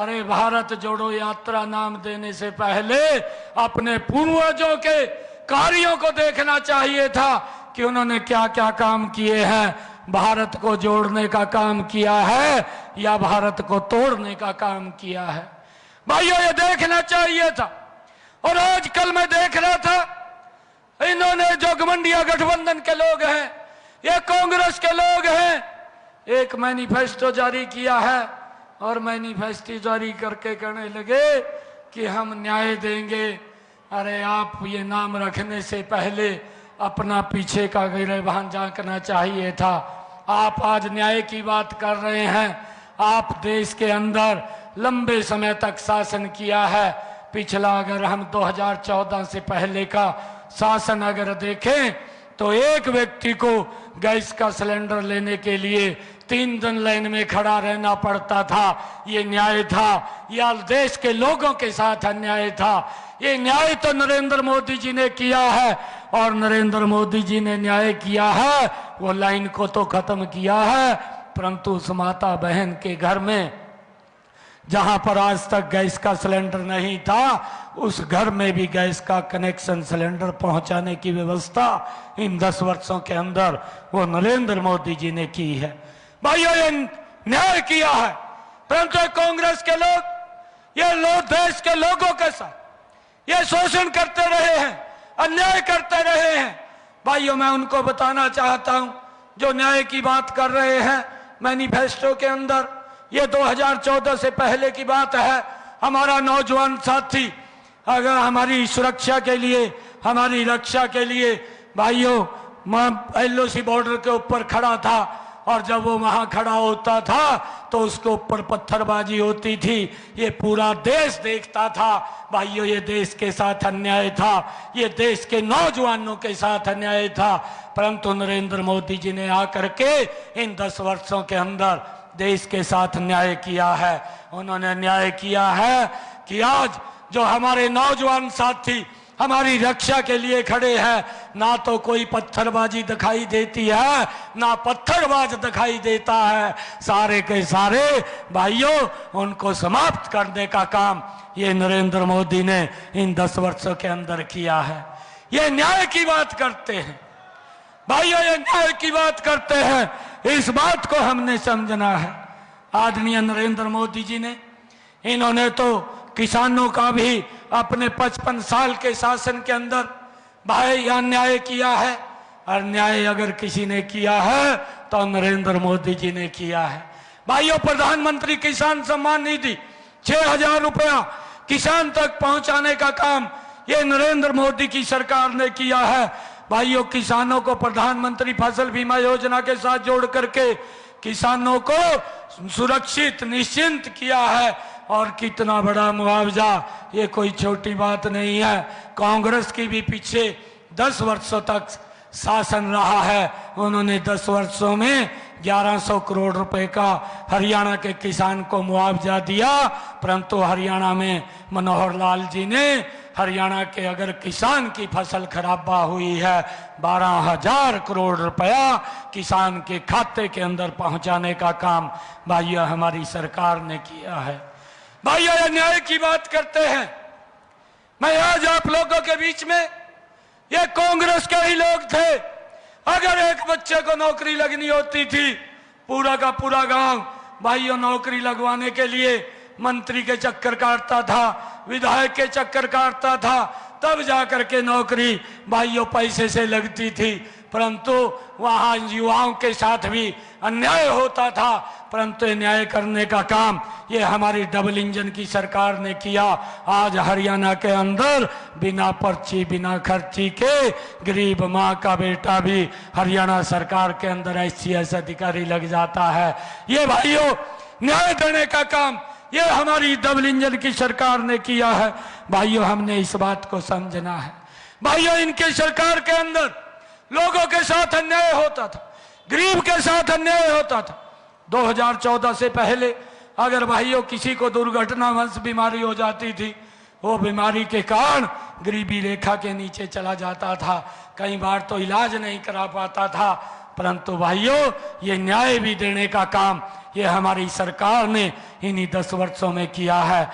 अरे भारत जोड़ो यात्रा नाम देने से पहले अपने पूर्वजों के कार्यों को देखना चाहिए था कि उन्होंने क्या क्या काम किए हैं। भारत को जोड़ने का काम किया है या भारत को तोड़ने का काम किया है, भाइयों ये देखना चाहिए था। और आजकल मैं देख रहा था, इन्होंने जो घमंडिया गठबंधन के लोग हैं, ये कांग्रेस के लोग हैं, एक मैनिफेस्टो जारी किया है और मैनिफेस्टो जारी करके कहने लगे कि हम न्याय देंगे। अरे आप ये नाम रखने से पहले अपना पीछे का गिरेबान झांकना चाहिए था। आप आज न्याय की बात कर रहे हैं। आप देश के अंदर लंबे समय तक शासन किया है। पिछला अगर हम 2014 से पहले का शासन अगर देखें तो एक व्यक्ति को गैस का सिलेंडर लेने के लिए 3 दिन लाइन में खड़ा रहना पड़ता था। ये न्याय था या देश के लोगों के साथ अन्याय था? ये न्याय तो नरेंद्र मोदी जी ने किया है, और नरेंद्र मोदी जी ने न्याय किया है, वो लाइन को तो खत्म किया है, परंतु उस माता बहन के घर में जहां पर आज तक गैस का सिलेंडर नहीं था, उस घर में भी गैस का कनेक्शन सिलेंडर पहुंचाने की व्यवस्था इन 10 वर्षों के अंदर वो नरेंद्र मोदी जी ने की है। भाइयों ये न्याय किया है, परंतु कांग्रेस के लोग, ये लोग देश के लोगों के साथ ये शोषण करते रहे हैं, अन्याय करते रहे हैं। भाइयों मैं उनको बताना चाहता हूं जो न्याय की बात कर रहे हैं मैनिफेस्टो के अंदर, ये 2014 से पहले की बात है। हमारा नौजवान साथी अगर हमारी सुरक्षा के लिए, हमारी रक्षा के लिए भाइयों LOC बॉर्डर के ऊपर खड़ा था, और जब वो वहां खड़ा होता था तो उसके ऊपर पत्थरबाजी होती थी। ये पूरा देश देखता था। भाइयों ये देश के साथ अन्याय था, ये देश के नौजवानों के साथ अन्याय था, परंतु नरेंद्र मोदी जी ने आकर के इन 10 वर्षों के अंदर देश के साथ न्याय किया है। उन्होंने न्याय किया है कि आज जो हमारे नौजवान साथी हमारी रक्षा के लिए खड़े हैं, ना तो कोई पत्थरबाजी दिखाई देती है, ना पत्थरबाज दिखाई देता है। सारे के सारे भाइयों उनको समाप्त करने का काम ये नरेंद्र मोदी ने इन 10 वर्षों के अंदर किया है। ये न्याय की बात करते हैं भाइयों, ये न्याय की बात करते हैं। इस बात को हमने समझना है। आदरणीय नरेंद्र मोदी जी ने, इन्होंने तो किसानों का भी अपने 55 साल के शासन के अंदर भाई अन्याय किया है, और न्याय अगर किसी ने किया है तो नरेंद्र मोदी जी ने किया है। भाइयों प्रधानमंत्री किसान सम्मान निधि 6000 रुपया किसान तक पहुंचाने का काम ये नरेंद्र मोदी की सरकार ने किया है। भाइयों किसानों को प्रधानमंत्री फसल बीमा योजना के साथ जोड़ करके किसानों को सुरक्षित निश्चिंत किया है, और कितना बड़ा मुआवजा, ये कोई छोटी बात नहीं है। कांग्रेस की भी पीछे 10 वर्षों तक शासन रहा है, उन्होंने 10 वर्षों में 1100 करोड़ रुपए का हरियाणा के किसान को मुआवजा दिया, परंतु हरियाणा में मनोहर लाल जी ने हरियाणा के अगर किसान की फसल खराबा हुई है 12,000 करोड़ रुपया किसान के खाते के अंदर पहुंचाने का काम भाइयों हमारी सरकार ने किया है। भाइयों ये न्याय की बात करते हैं। मैं आज आप लोगों के बीच में, ये कांग्रेस के ही लोग थे, अगर एक बच्चे को नौकरी लगनी होती थी, पूरा का पूरा गांव भाइयों नौकरी लगवाने के लिए मंत्री के चक्कर काटता था, विधायक के चक्कर काटता था, तब जाकर के नौकरी भाइयों पैसे से लगती थी। परंतु वहां युवाओं के साथ भी अन्याय होता था, परंतु न्याय करने का काम ये हमारी डबल इंजन की सरकार ने किया। आज हरियाणा के अंदर बिना पर्ची बिना खर्ची के गरीब माँ का बेटा भी हरियाणा सरकार के अंदर SCS अधिकारी लग जाता है। ये भाइयों न्याय देने का काम ये हमारी डबल इंजन की सरकार ने किया है। भाइयों हमने इस बात को समझना है। भाइयों इनके सरकार के अंदर लोगों के साथ अन्याय होता था, गरीब के साथ अन्याय होता था। 2014 से पहले अगर भाइयों किसी को दुर्घटनावश बीमारी हो जाती थी, वो बीमारी के कारण गरीबी रेखा के नीचे चला जाता था, कई बार तो इलाज नहीं करा पाता था, परंतु भाइयों, ये न्याय भी देने का काम ये हमारी सरकार ने इन्हीं 10 वर्षों में किया है।